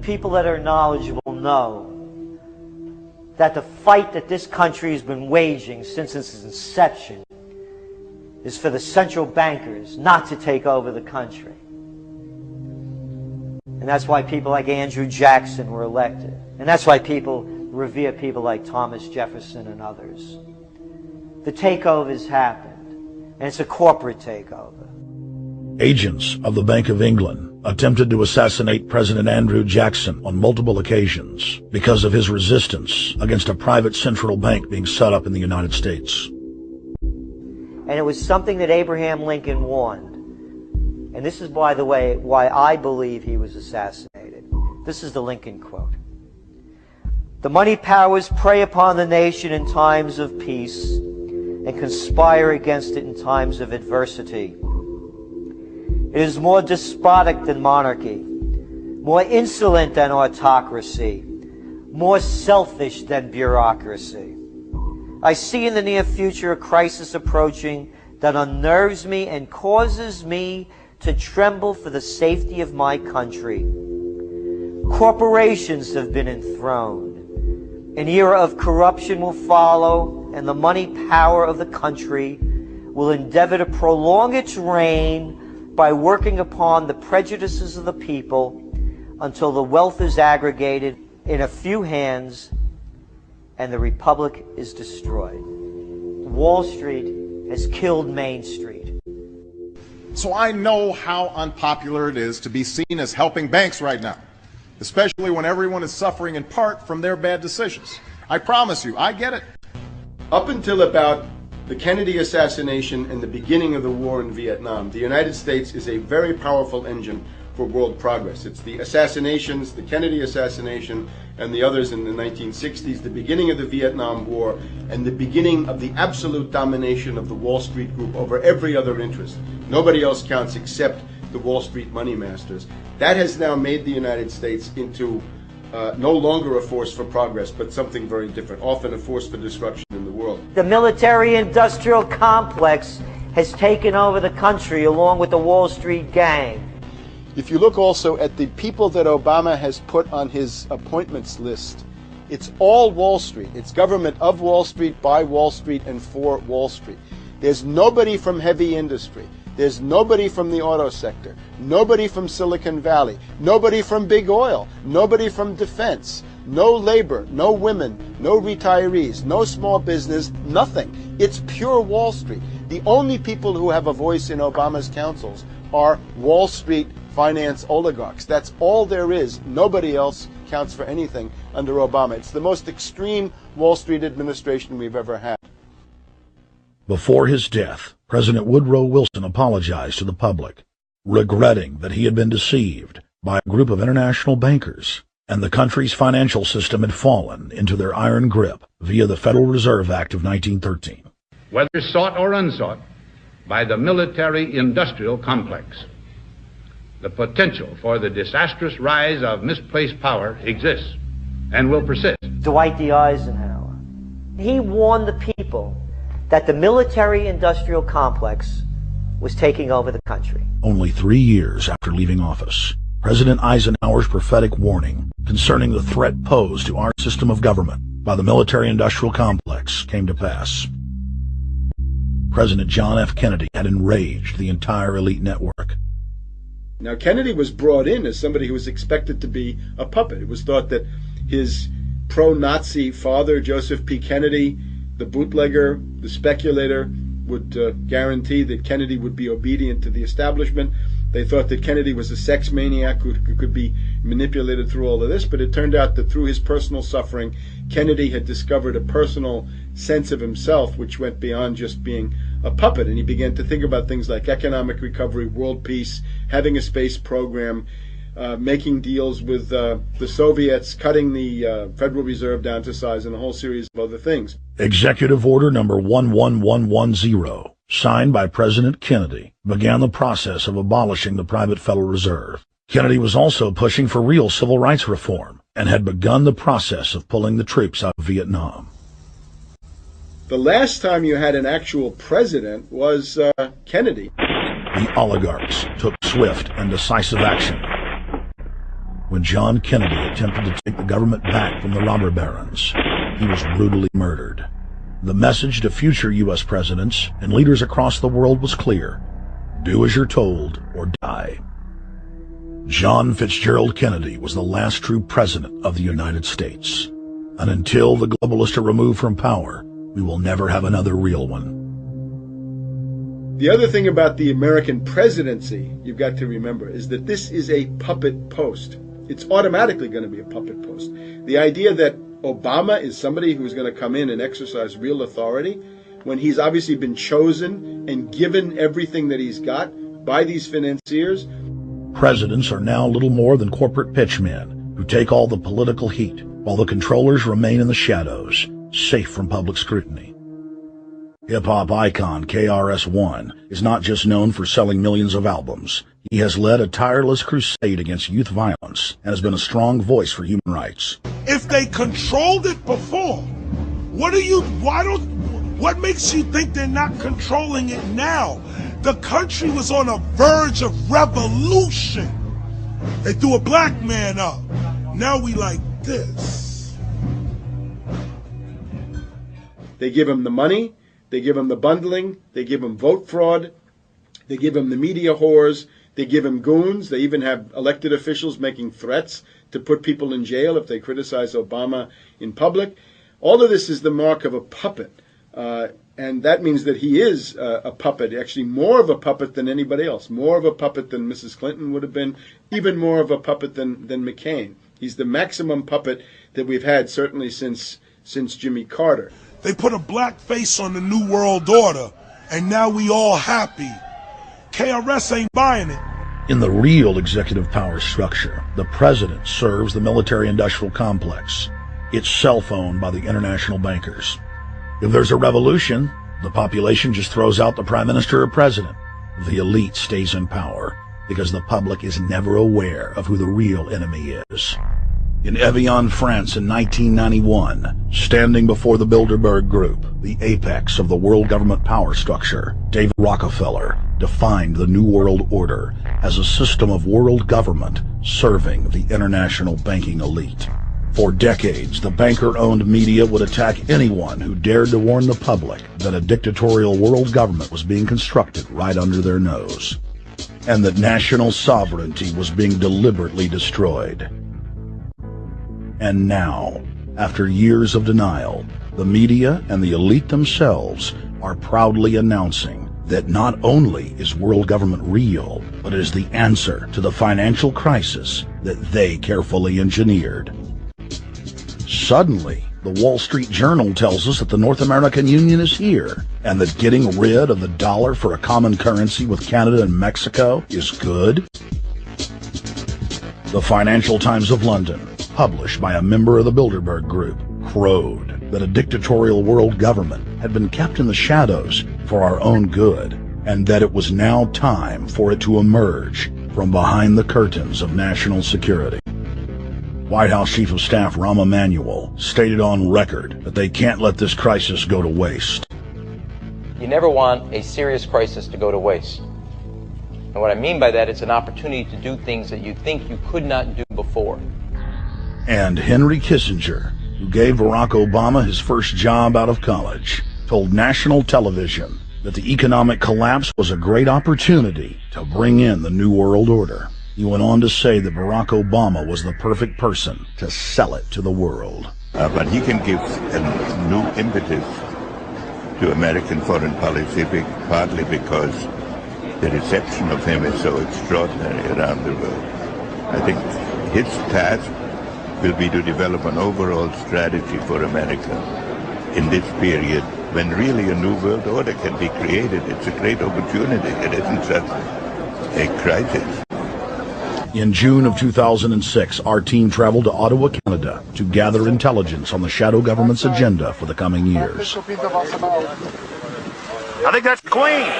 people that are knowledgeable know that the fight that this country has been waging since its inception is for the central bankers not to take over the country. And that's why people like Andrew Jackson were elected. And that's why people revere people like Thomas Jefferson and others. The takeover has happened, and it's a corporate takeover. Agents of the Bank of England attempted to assassinate President Andrew Jackson on multiple occasions because of his resistance against a private central bank being set up in the United States. And it was something that Abraham Lincoln warned. And this is, by the way, why I believe he was assassinated. This is the Lincoln quote. "The money powers prey upon the nation in times of peace and conspire against it in times of adversity. It is more despotic than monarchy, more insolent than autocracy, more selfish than bureaucracy. I see in the near future a crisis approaching that unnerves me and causes me to tremble for the safety of my country. Corporations have been enthroned. An era of corruption will follow, and the money power of the country will endeavor to prolong its reign by working upon the prejudices of the people until the wealth is aggregated in a few hands and the republic is destroyed." Wall Street has killed Main Street. So I know how unpopular it is to be seen as helping banks right now, especially when everyone is suffering in part from their bad decisions. I promise you, I get it. Up until about the Kennedy assassination and the beginning of the war in Vietnam, the United States is a very powerful engine for world progress. It's the assassinations, the Kennedy assassination, and the others in the 1960s, the beginning of the Vietnam War, and the beginning of the absolute domination of the Wall Street group over every other interest. Nobody else counts except the Wall Street money masters. That has now made the United States into no longer a force for progress, but something very different, often a force for destruction in the world. The military-industrial complex has taken over the country along with the Wall Street gang. If you look also at the people that Obama has put on his appointments list, it's all Wall Street. It's government of Wall Street, by Wall Street, and for Wall Street. There's nobody from heavy industry. There's nobody from the auto sector, nobody from Silicon Valley, nobody from big oil, nobody from defense, no labor, no women, no retirees, no small business, nothing. It's pure Wall Street. The only people who have a voice in Obama's councils are Wall Street finance oligarchs. That's all there is. Nobody else counts for anything under Obama. It's the most extreme Wall Street administration we've ever had. Before his death, President Woodrow Wilson apologized to the public, regretting that he had been deceived by a group of international bankers, and the country's financial system had fallen into their iron grip via the Federal Reserve Act of 1913. Whether sought or unsought by the military-industrial complex, the potential for the disastrous rise of misplaced power exists and will persist. Dwight D. Eisenhower, he warned the people that the military-industrial complex was taking over the country. Only 3 years after leaving office, President Eisenhower's prophetic warning concerning the threat posed to our system of government by the military-industrial complex came to pass. President John F. Kennedy had enraged the entire elite network. Now, Kennedy was brought in as somebody who was expected to be a puppet. It was thought that his pro-Nazi father, Joseph P. Kennedy, the bootlegger, the speculator, would guarantee that Kennedy would be obedient to the establishment. They thought that Kennedy was a sex maniac who could be manipulated through all of this, but it turned out that through his personal suffering, Kennedy had discovered a personal sense of himself which went beyond just being a puppet, and he began to think about things like economic recovery, world peace, having a space program, making deals with the Soviets, cutting the Federal Reserve down to size, and a whole series of other things. Executive Order number 11110, signed by President Kennedy, began the process of abolishing the private Federal Reserve. Kennedy was also pushing for real civil rights reform and had begun the process of pulling the troops out of Vietnam. The last time you had an actual president was Kennedy. The oligarchs took swift and decisive action. when John Kennedy attempted to take the government back from the robber barons. He was brutally murdered. The message to future U.S. presidents and leaders across the world was clear: do as you're told or die. John Fitzgerald Kennedy was the last true president of the United States. And until the globalists are removed from power, we will never have another real one. The other thing about the American presidency you've got to remember is that this is a puppet post. It's automatically going to be a puppet post. The idea that Obama is somebody who's going to come in and exercise real authority when he's obviously been chosen and given everything that he's got by these financiers. Presidents are now little more than corporate pitchmen who take all the political heat, while the controllers remain in the shadows, safe from public scrutiny. Hip-hop icon KRS-One is not just known for selling millions of albums. He has led a tireless crusade against youth violence and has been a strong voice for human rights. If they controlled it before, what makes you think they're not controlling it now? The country was on a verge of revolution. They threw a black man up. Now we like this. They give him the money. They give him the bundling, they give him vote fraud, they give him the media whores, they give him goons, they even have elected officials making threats to put people in jail if they criticize Obama in public. All of this is the mark of a puppet, and that means that he is a puppet, actually more of a puppet than anybody else, more of a puppet than Mrs. Clinton would have been, even more of a puppet than McCain. He's the maximum puppet that we've had certainly since Jimmy Carter. They put a black face on the New World Order, and now we all happy. KRS ain't buying it. In the real executive power structure, the president serves the military-industrial complex, itself owned by the international bankers. If there's a revolution, the population just throws out the prime minister or president. The elite stays in power because the public is never aware of who the real enemy is. In Evian, France in 1991, standing before the Bilderberg Group, the apex of the world government power structure, David Rockefeller defined the New World Order as a system of world government serving the international banking elite. For decades, the banker-owned media would attack anyone who dared to warn the public that a dictatorial world government was being constructed right under their nose, and that national sovereignty was being deliberately destroyed. And now, after years of denial, the media and the elite themselves are proudly announcing that not only is world government real, but it is the answer to the financial crisis that they carefully engineered. Suddenly, the Wall Street Journal tells us that the North American Union is here, and that getting rid of the dollar for a common currency with Canada and Mexico is good. The Financial Times of London, published by a member of the Bilderberg Group, crowed that a dictatorial world government had been kept in the shadows for our own good, and that it was now time for it to emerge from behind the curtains of national security. White House Chief of Staff Rahm Emanuel stated on record that they can't let this crisis go to waste. You never want a serious crisis to go to waste. And what I mean by that, it's an opportunity to do things that you think you could not do before. And Henry Kissinger, who gave Barack Obama his first job out of college, told national television that the economic collapse was a great opportunity to bring in the New World Order. He went on to say that Barack Obama was the perfect person to sell it to the world. But he can give a new impetus to American foreign policy, partly because the reception of him is so extraordinary around the world. I think his task will be to develop an overall strategy for America in this period when really a new world order can be created. It's a great opportunity. It isn't just a crisis. In June of 2006, our team traveled to Ottawa, Canada, to gather intelligence on the shadow government's agenda for the coming years. I think that's the Queen.